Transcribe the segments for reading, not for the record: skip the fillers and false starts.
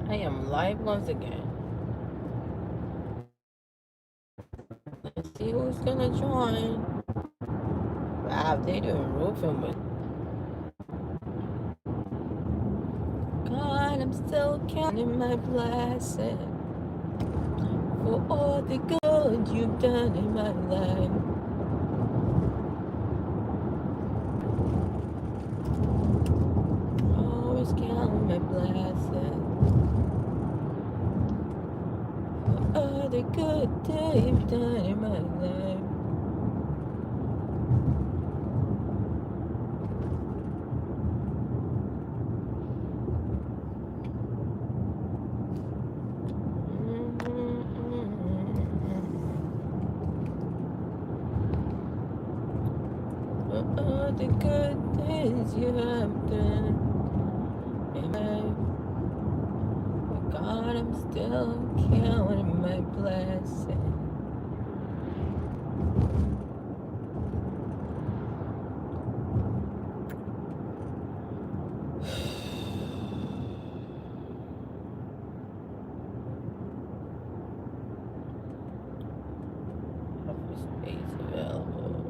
I am live once again. Let's see who's gonna join. Wow, they doing roofing with. God, I'm still counting my blessings for all the good you've done in my life. Always count my blessings for all the good that you've done in my life. For all the good things you have done in my life. But God, I'm still counting my blessings. Office space available.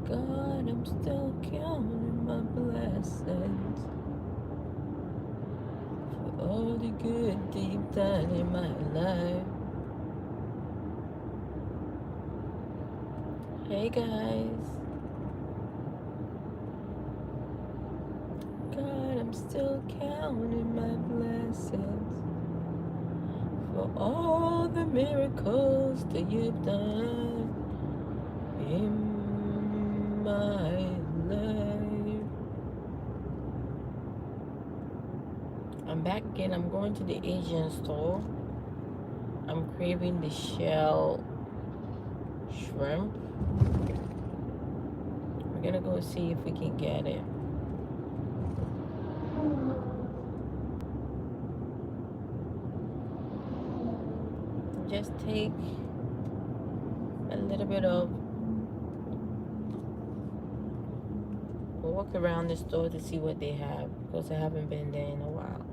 God, I'm still counting my blessings for all the good that you've done in my life. Hey guys, God, I'm still counting my blessings for all the miracles that you've done in my life. I'm back again. I'm going to the Asian store. I'm craving the shell shrimp. We're gonna go see if we can get it. Just take a little bit of walk around the store to see what they have because I haven't been there in a while.